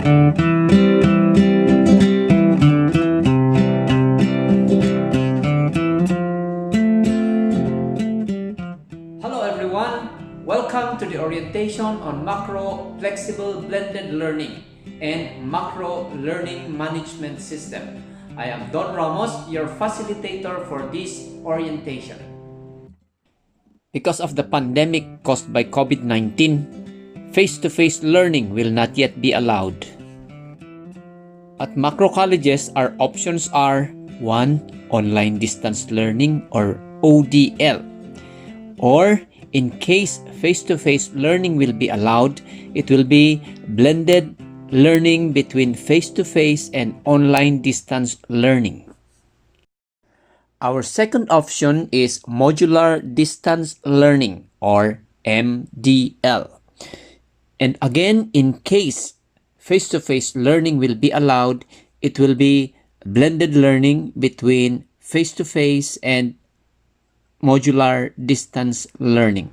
Hello everyone! Welcome to the orientation on Macro Flexible Blended Learning and Macro Learning Management System. I am Don Ramos, your facilitator for this orientation. Because of the pandemic caused by COVID-19, face-to-face learning will not yet be allowed. At macro colleges, our options are 1. Online distance learning or ODL. Or, in case face-to-face learning will be allowed, it will be blended learning between face-to-face and online distance learning. Our second option is Modular Distance Learning or MDL. And again, in case face-to-face learning will be allowed, it will be blended learning between face-to-face and modular distance learning.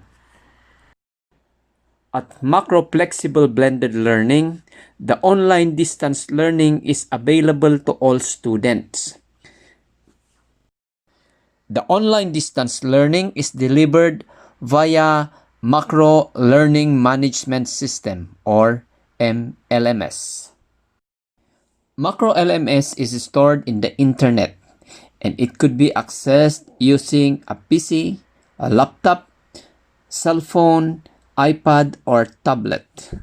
At Macro Flexible Blended Learning, the online distance learning is available to all students. The online distance learning is delivered via Macro Learning Management System or mLMS. Macro LMS is stored in the internet, and it could be accessed using a PC, a laptop, cell phone, iPad, or tablet.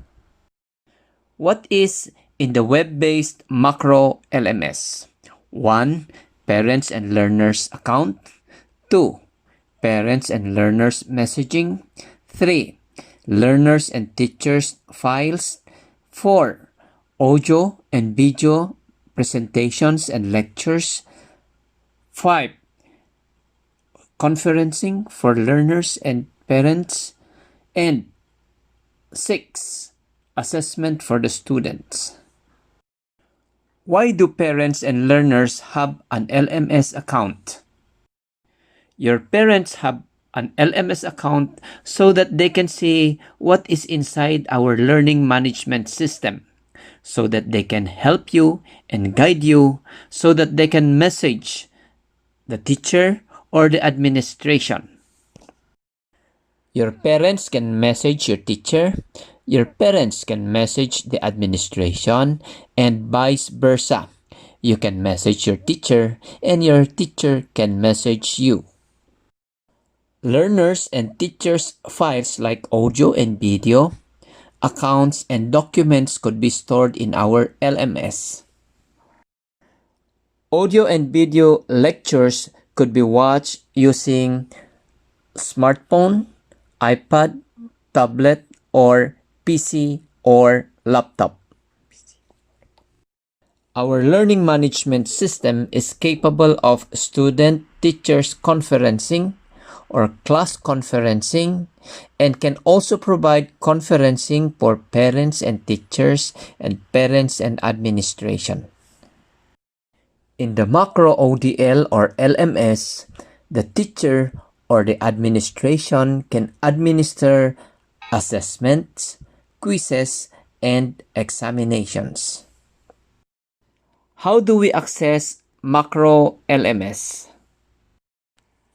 What is in the web-based Macro LMS? 1. Parents and learners account. 2. Parents and learners messaging. 3. Learners and teachers files. 4. Audio and video presentations and lectures. 5. Conferencing for learners and parents. And 6. Assessment for the students. Why do parents and learners have an LMS account? Your parents have an LMS account so that they can see what is inside our learning management system, so that they can help you and guide you, so that they can message the teacher or the administration. Your parents can message your teacher, your parents can message the administration, and vice versa. You can message your teacher, and your teacher can message you. Learners and teachers' files like audio and video, accounts, and documents could be stored in our LMS. Audio and video lectures could be watched using smartphone, iPad, tablet, or PC or laptop. Our learning management system is capable of student-teachers conferencing or class conferencing, and can also provide conferencing for parents and teachers and parents and administration. In the Macro ODL or LMS, the teacher or the administration can administer assessments, quizzes, and examinations. How do we access Macro LMS?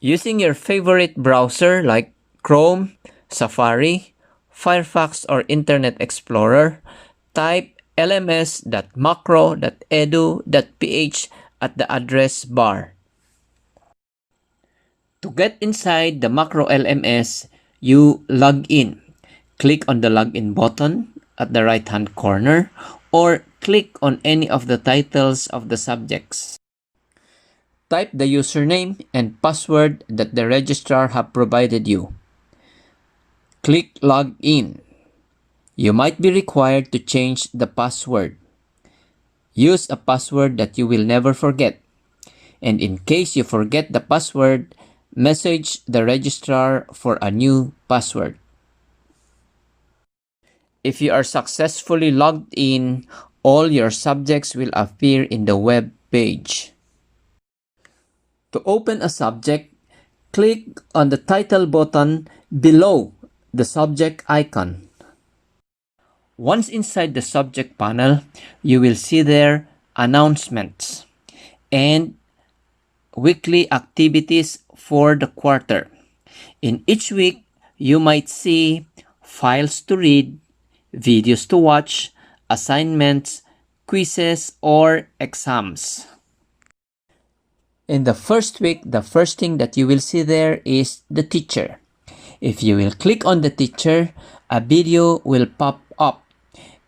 Using your favorite browser like Chrome, Safari, Firefox, or Internet Explorer, type lms.macro.edu.ph at the address bar. To get inside the Macro LMS, you log in. Click on the login button at the right-hand corner or click on any of the titles of the subjects. Type the username and password that the registrar have provided you. Click Log In. You might be required to change the password. Use a password that you will never forget. And in case you forget the password, message the registrar for a new password. If you are successfully logged in, all your subjects will appear in the web page. To open a subject, click on the title button below the subject icon. Once inside the subject panel, you will see there announcements and weekly activities for the quarter. In each week, you might see files to read, videos to watch, assignments, quizzes, or exams. In the first week, the first thing that you will see there is the teacher. If you will click on the teacher, a video will pop up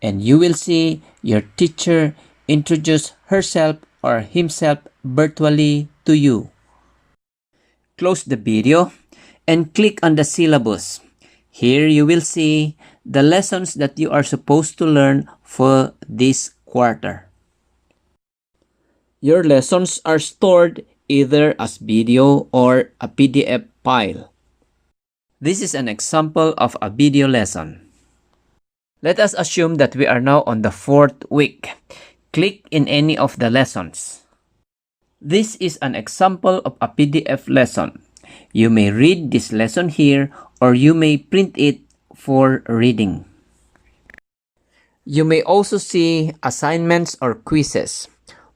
and you will see your teacher introduce herself or himself virtually to you. Close the video and click on the syllabus. Here you will see the lessons that you are supposed to learn for this quarter. Your lessons are stored either as video or a PDF file. This is an example of a video lesson. Let us assume that we are now on the 4th week. Click in any of the lessons. This is an example of a PDF lesson. You may read this lesson here or you may print it for reading. You may also see assignments or quizzes.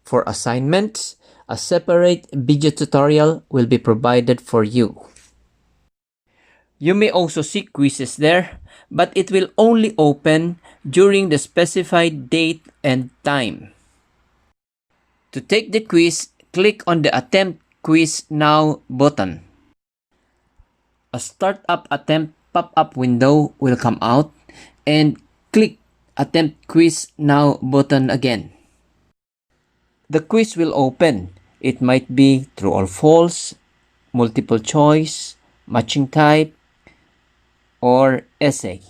For assignments, a separate video tutorial will be provided for you. You may also see quizzes there, but it will only open during the specified date and time. To take the quiz, click on the Attempt Quiz Now button. A Startup Attempt pop-up window will come out and click Attempt Quiz Now button again. The quiz will open. It might be true or false, multiple choice, matching type, or essay.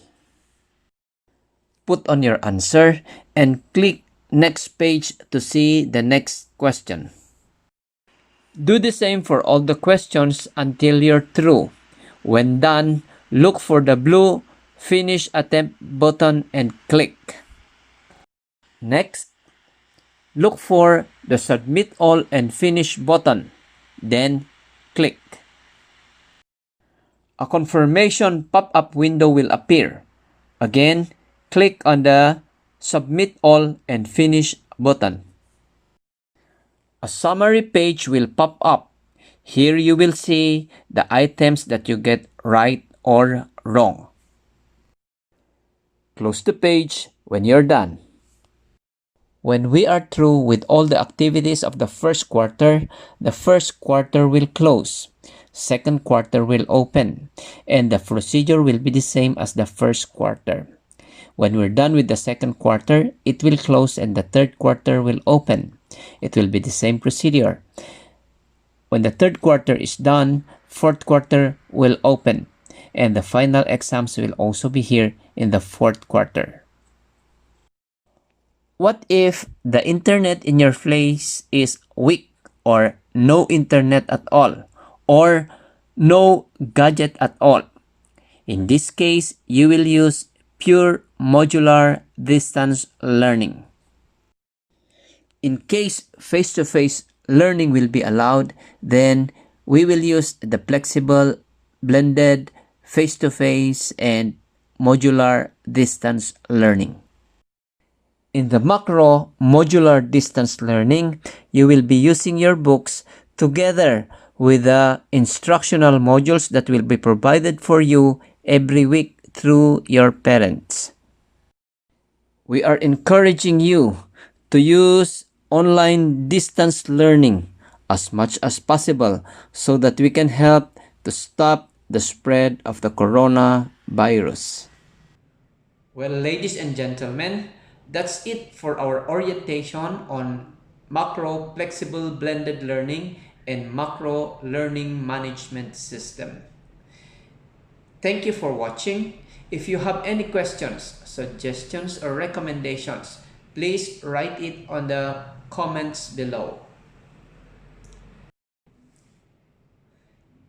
Put on your answer and click next page to see the next question. Do the same for all the questions until you're through. When done, look for the blue Finish Attempt button and click. Next, look for the Submit All and Finish button, then click. A confirmation pop-up window will appear. Again, click on the Submit All and Finish button. A summary page will pop up. Here you will see the items that you get right or wrong. Close the page when you're done. When we are through with all the activities of the first quarter, the first quarter will close. Second quarter will open, and the procedure will be the same as the first quarter. When we're done with the second quarter, it will close and the third quarter will open. It will be the same procedure. When the third quarter is done, fourth quarter will open, and the final exams will also be here in the fourth quarter. What if the internet in your place is weak or no internet at all or no gadget at all? In this case, you will use pure modular distance learning. In case face-to-face learning will be allowed, then we will use the flexible, blended, face-to-face and modular distance learning. In the macro modular distance learning, you will be using your books together with the instructional modules that will be provided for you every week through your parents. We are encouraging you to use online distance learning as much as possible so that we can help to stop the spread of the coronavirus. Well, ladies and gentlemen, that's it for our orientation on macro flexible blended learning and macro learning management system. Thank you for watching. If you have any questions, suggestions, or recommendations, please write it on the comments below.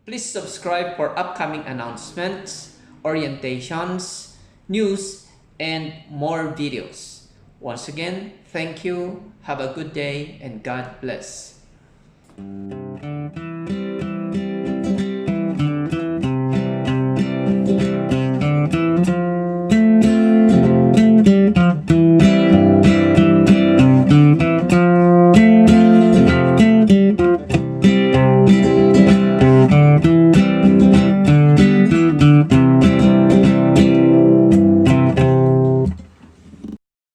Please subscribe for upcoming announcements, orientations, news, and more videos. Once again, thank you, have a good day, and God bless.